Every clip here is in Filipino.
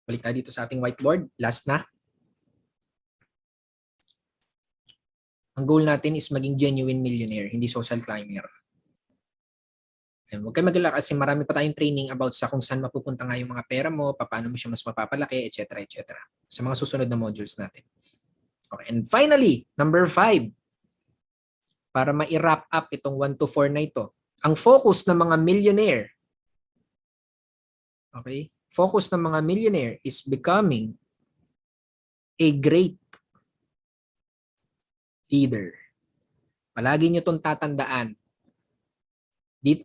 Balik tayo dito sa ating whiteboard. Last na. Ang goal natin is maging genuine millionaire, hindi social climber. Huwag kayo mag-alala kasi marami pa tayong training about sa kung saan mapupunta nga yung mga pera mo, paano mo siya mas mapapalaki, etc. etc. Sa mga susunod na modules natin. Okay. And finally, number 5. Para ma-wrap up itong 1 to 4 na ito. Ang focus ng mga millionaire, okay? Focus ng mga millionaire is becoming a great leader. Palagi nyo itong tatandaan.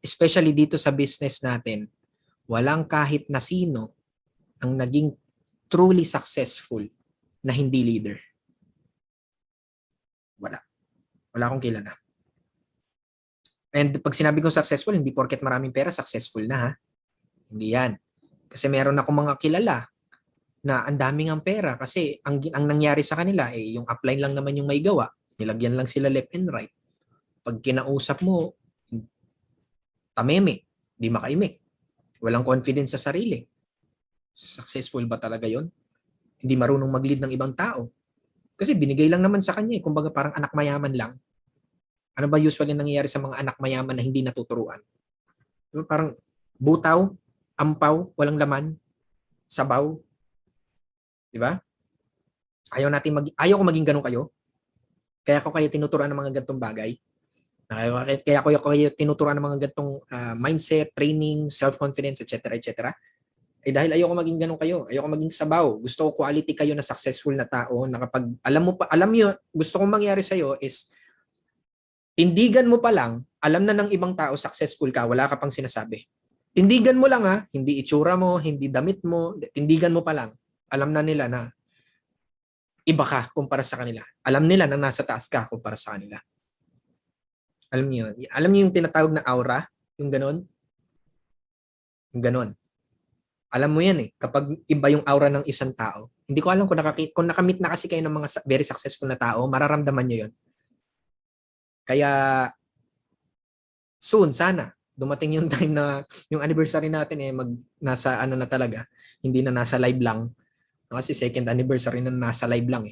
Especially dito sa business natin, walang kahit na sino ang naging truly successful na hindi leader. Wala. Wala akong kilala. And pag sinabi kong successful, hindi porket maraming pera, successful na ha. Hindi yan. Kasi meron akong mga kilala na ang daming ang pera kasi ang nangyari sa kanila yung upline lang naman yung may gawa. Nilagyan lang sila left and right. Pag kinausap mo, tameme, di makaimik. Walang confidence sa sarili. Successful ba talaga yon? Hindi marunong mag-lead ng ibang tao. Kasi binigay lang naman sa kanya. Kumbaga parang anak mayaman lang. Ano ba usually nangyayari sa mga anak mayaman na hindi natuturuan? Diba? Parang butaw, ampaw, walang laman, sabaw. Diba? Ayaw ko maging ganun kayo. Kaya ko kayo tinuturuan ng mga ganitong bagay. Kaya ko kayo tinuturuan ng mga ganitong mindset, training, self-confidence, etc. etc. Dahil ayoko maging ganun kayo. Ayoko maging sabaw. Gusto ko quality kayo na successful na tao na kapag alam niyo, gusto kong mangyari sa iyo is tindigan mo pa lang, alam na ng ibang tao successful ka, wala ka pang sinasabi. Tindigan mo lang hindi itsura mo, hindi damit mo, tindigan mo pa lang. Alam na nila na iba ka kumpara sa kanila. Alam nila na nasa taas ka kumpara sa kanila. Alam niyo yun? Alam niyo yung tinatawag na aura? Yung ganon? Yung ganon. Alam mo yan kapag iba yung aura ng isang tao. Hindi ko alam kung nakamit na kasi kayo ng mga very successful na tao, mararamdaman nyo yun. Kaya soon, sana, dumating yung time na yung anniversary natin nasa ano na talaga, hindi na nasa live lang. Kasi second anniversary na nasa live lang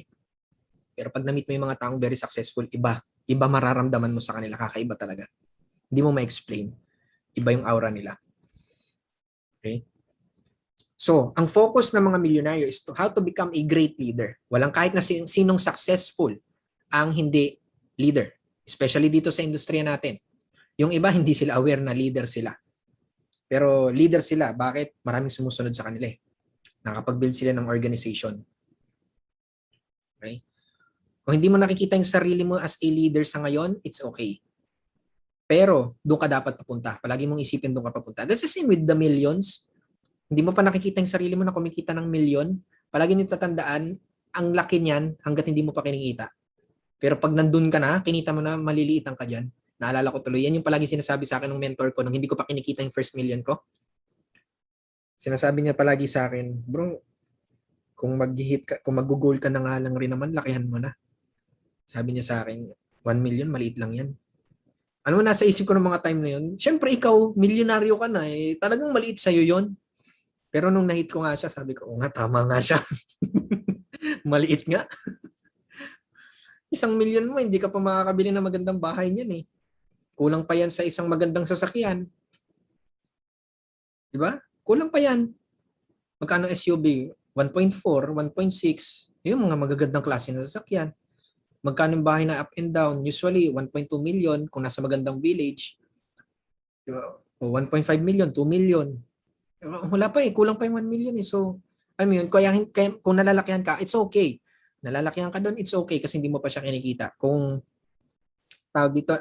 Pero pag na-meet mo yung mga taong very successful, iba mararamdaman mo sa kanila, kakaiba talaga. Hindi mo ma-explain. Iba yung aura nila. Okay? So, ang focus ng mga milyonaryo is how to become a great leader. Walang kahit na sinong successful ang hindi leader. Especially dito sa industriya natin. Yung iba, hindi sila aware na leader sila. Pero leader sila. Bakit? Maraming sumusunod sa kanila Nakapag-build sila ng organization. Okay? Kung hindi mo nakikita yung sarili mo as a leader sa ngayon, it's okay. Pero, doon ka dapat papunta. Palagi mong isipin doon ka papunta. That's the same with the millions. Hindi mo pa nakikita yung sarili mo na kumikita ng milyon. Palagi nyo tatandaan, ang laki niyan hanggat hindi mo pa kinikita. Pero pag nandun ka na, kinita mo na, maliliitan ka dyan. Naalala ko tuloy. Yan yung palagi sinasabi sa akin ng mentor ko nung hindi ko pa kinikita yung first million ko. Sinasabi niya palagi sa akin, bro, kung mag-hit ka, kung mag-goal ka na nga lang rin naman, lakihan mo na. Sabi niya sa akin, 1 million, maliit lang yan. Ano nasa isip ko ng mga time na yun? Siyempre ikaw, milyonaryo ka na talagang maliit sa'yo yun. Pero nung na-hit ko nga siya, sabi ko, nga, tama nga siya. Maliit nga. 1 million mo, hindi ka pa makakabili ng magandang bahay niyan Kulang pa yan sa isang magandang sasakyan. Diba? Kulang pa yan. Magkano SUV? 1.4, 1.6. Yung mga magagandang klase na sasakyan. Magkano yung bahay na up and down? Usually, 1.2 million kung nasa magandang village. Diba? O 1.5 million, 2 million. Wala pa kulang pa yung 1 million So, alam mo yun, kaya kung nalalakihan ka, it's okay. Nalalakihan ka doon, it's okay kasi hindi mo pa siya kinikita. Kung tawag dito,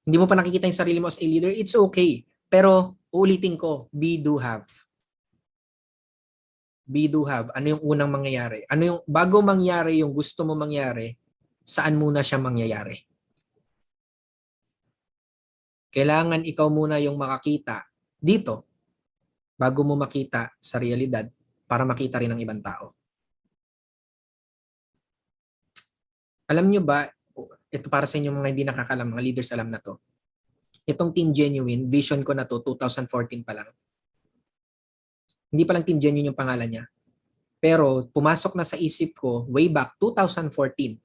hindi mo pa nakikita yung sarili mo as a leader, it's okay. Pero, uulitin ko, be, do, have. Be, do, have. Ano yung unang mangyayari? Ano yung, bago mangyari yung gusto mo mangyari, saan muna siya mangyayari? Kailangan ikaw muna yung makakita dito bago mo makita sa realidad para makita rin ng ibang tao. Alam nyo ba, ito para sa inyo mga hindi nakakalam, mga leaders alam na to. Itong Team Genuine, vision ko na to, 2014 pa lang. Hindi pa lang Team Genuine yung pangalan niya. Pero pumasok na sa isip ko way back 2014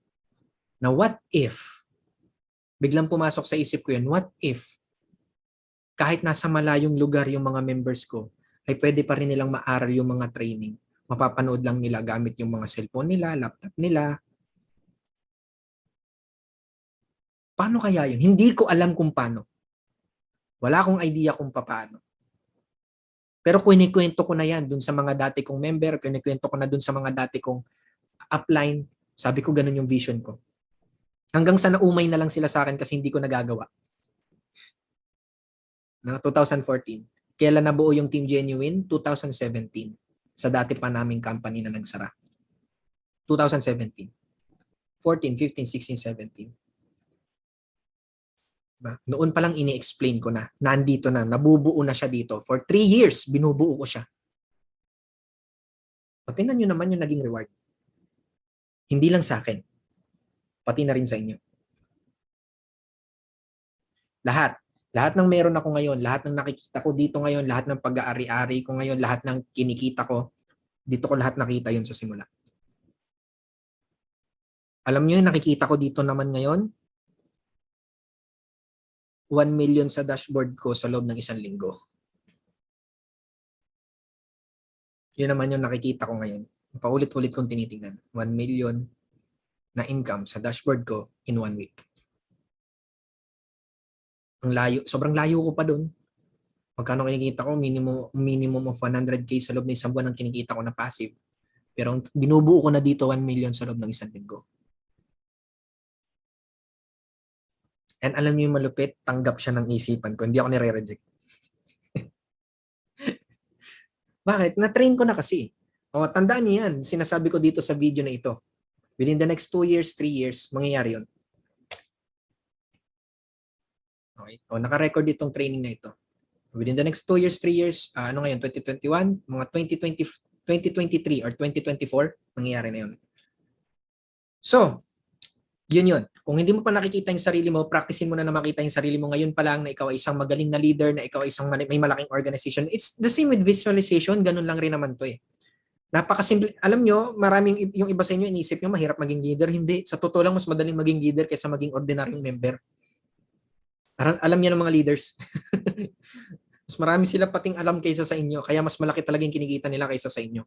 na what if, biglang pumasok sa isip ko yun, what if kahit nasa malayong lugar yung mga members ko, ay pwede pa rin nilang maaral yung mga training. Mapapanood lang nila gamit yung mga cellphone nila, laptop nila. Paano kaya yun? Hindi ko alam kung paano. Wala akong idea kung paano. Pero kinikwento ko na yan dun sa mga dati kong member, kinikwento ko na dun sa mga dati kong upline. Sabi ko ganun yung vision ko. Hanggang sa naumay na lang sila sa akin kasi hindi ko nagagawa. Na 2014. Kailan nabuo yung Team Genuine? 2017. Sa dati pa naming company na nagsara. 2017. 14, 15, 16, 17. Noon pa lang ini-explain ko na, nandito na, nabubuo na siya dito. For 3 years, binubuo ko siya. O, tingnan nyo naman yung naging reward. Hindi lang sa akin, pati na rin sa inyo. Lahat ng meron ako ngayon, lahat ng nakikita ko dito ngayon, lahat ng pag-aari-ari ko ngayon, lahat ng kinikita ko, dito ko lahat nakita yun sa simula. Alam nyo yung nakikita ko dito naman ngayon? 1 million sa dashboard ko sa loob ng 1 linggo. Yun naman yung nakikita ko ngayon. Paulit-ulit kong tinitingnan. 1 million na income sa dashboard ko in 1 week. Ang layo, sobrang layo ko pa doon. Magkano kinikita ko? Minimum of 100K sa loob ng 1 buwan ang kinikita ko na passive. Pero binubuo ko na dito 1 million sa loob ng 1 linggo. And alam niyo yung malupit, tanggap siya ng isipan ko. Hindi ako nire-reject. Bakit? Na-train ko na kasi. O, tandaan niyo yan. Sinasabi ko dito sa video na ito. Within the next 2 years, 3 years, mangyayari yun. Okay. O, naka-record itong training na ito. Within the next 2 years, 3 years, ano ngayon, 2021, mga 2023 or 2024, mangyayari na yun. So, yun. Kung hindi mo pa nakikita yung sarili mo, practicein mo na makita yung sarili mo ngayon pa lang na ikaw ay isang magaling na leader, na ikaw ay isang may malaking organization. It's the same with visualization, ganun lang rin naman to eh. Napakasimple. Alam nyo, maraming yung iba sa inyo inisip nyo mahirap maging leader. Hindi. Sa totoo lang, mas madaling maging leader kaysa maging ordinaryong member. Alam niyo ng mga leaders. Mas marami sila pating alam kaysa sa inyo, kaya mas malaki talaga yung kinikita nila kaysa sa inyo.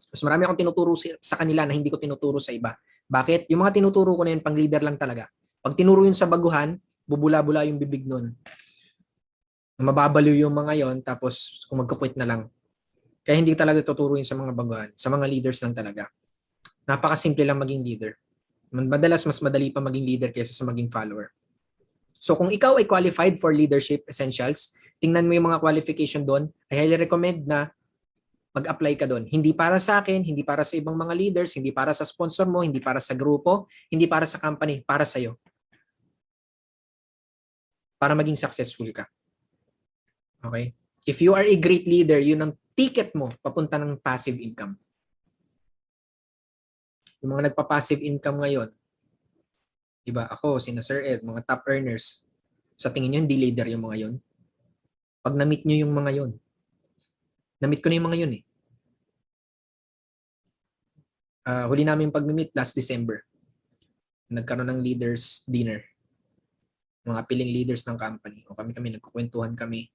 Mas marami akong tinuturo sa kanila na hindi ko tinuturo sa iba. Bakit? Yung mga tinuturo ko na yun, pang leader lang talaga. Pag tinuro yun sa baguhan, bubula-bula yung bibig nun. Mababaliw yung mga yon, tapos kung magkukwit na lang. Kaya hindi talaga tuturo yun sa mga baguhan. Sa mga leaders lang talaga. Napakasimple lang maging leader. Madalas mas madali pa maging leader kaysa sa maging follower. So kung ikaw ay qualified for leadership essentials, tingnan mo yung mga qualification doon. I highly recommend na mag-apply ka doon. Hindi para sa akin, hindi para sa ibang mga leaders, hindi para sa sponsor mo, hindi para sa grupo, hindi para sa company, para sa iyo. Para maging successful ka. Okay? If you are a great leader, yun ang ticket mo papunta ng passive income. Yung mga nagpa-passive income ngayon, diba, ako, sina Sir Ed, mga top earners, sa tingin nyo, hindi leader yung mga yon. Pag na-meet nyo yung mga yon, na-meet ko na yung mga yun eh. Huli namin pag-meet last December. Nagkaroon ng leaders dinner. Mga piling leaders ng company. O kami nagkukwentuhan kami.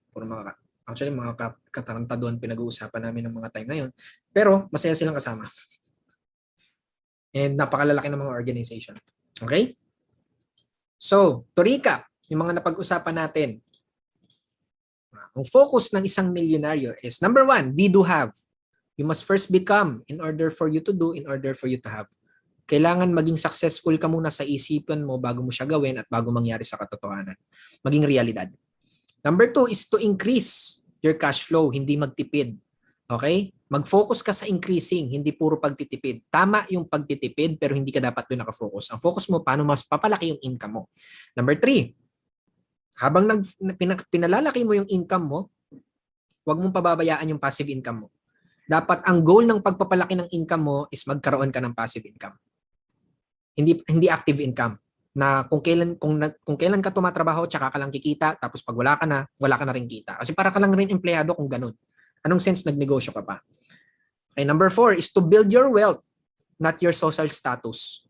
Actually, mga katarantaduhan pinag-uusapan namin ng mga time na yun. Pero, masaya silang kasama. And napakalalaki ng mga organization. Okay? So, to recap, yung mga napag-usapan natin. Ang focus ng isang milyonaryo is, number 1, be, do, have. You must first become in order for you to do, in order for you to have. Kailangan maging successful ka muna sa isipan mo bago mo siya gawin at bago mangyari sa katotohanan. Maging realidad. Number 2 is to increase your cash flow, hindi magtipid. Okay? Mag-focus ka sa increasing, hindi puro pagtitipid. Tama yung pagtitipid pero hindi ka dapat doon nakafocus. Ang focus mo, paano mas papalaki yung income mo. Number 3, habang pinalalaki mo yung income mo, huwag mong pababayaan yung passive income mo. Dapat ang goal ng pagpapalaki ng income mo is magkaroon ka ng passive income. Hindi active income. Na kung kailan ka tumatrabaho, tsaka ka lang kikita, tapos pag wala ka na rin kita. Kasi para ka lang rin empleyado kung ganun. Anong sense nagnegosyo ka pa? Okay, number 4 is to build your wealth, not your social status.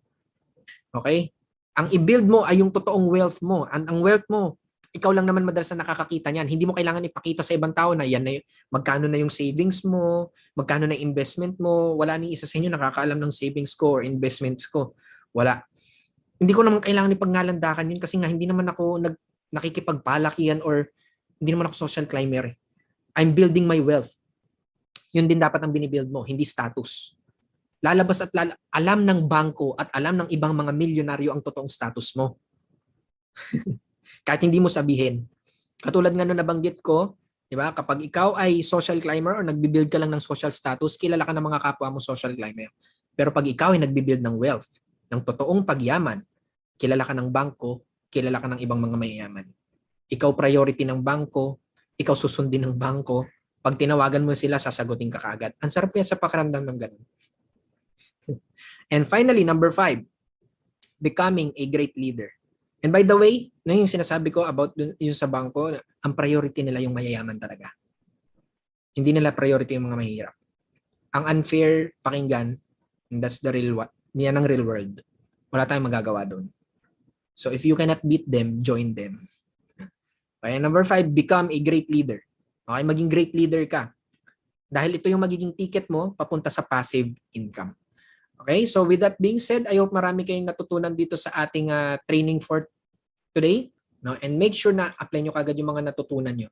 Okay? Ang i-build mo ay yung totoong wealth mo. Ang wealth mo, ikaw lang naman madalas na nakakakita niyan. Hindi mo kailangan ipakita sa ibang tao na yan na magkano na yung savings mo, magkano na investment mo. Wala ni isa sa inyo nakakaalam ng savings ko or investments ko. Wala. Hindi ko naman kailangan ipagngalandakan yun kasi nga hindi naman ako nakikipagpalakihan or hindi naman ako social climber. I'm building my wealth. Yun din dapat ang binibuild mo, hindi status. Lalabas at alam ng bangko at alam ng ibang mga milyonaryo ang totoong status mo. Kahit hindi mo sabihin. Katulad nga nung nabanggit ko, di ba? Kapag ikaw ay social climber or nagbibuild ka lang ng social status, kilala ka ng mga kapwa mo social climber. Pero pag ikaw ay nagbibuild ng wealth, ng totoong pagyaman, kilala ka ng bangko, kilala ka ng ibang mga mayayaman. Ikaw priority ng bangko, ikaw susundin ng bangko, pag tinawagan mo sila, sasagutin ka kaagad. Ang sarap yan sa pakiramdam ng ganun. And finally, number 5, becoming a great leader. And by the way, yung sinasabi ko about yung sa bangko, ang priority nila yung mayayaman talaga. Hindi nila priority yung mga mahirap. Ang unfair pakinggan, that's the real what. Yan ang real world. Wala tayong magagawa doon. So if you cannot beat them, join them. Kaya number 5, become a great leader. Okay, maging great leader ka. Dahil ito yung magiging ticket mo papunta sa passive income. Okay, so with that being said, I hope marami kayong natutunan dito sa ating training for today. No? And make sure na apply nyo kagad yung mga natutunan nyo.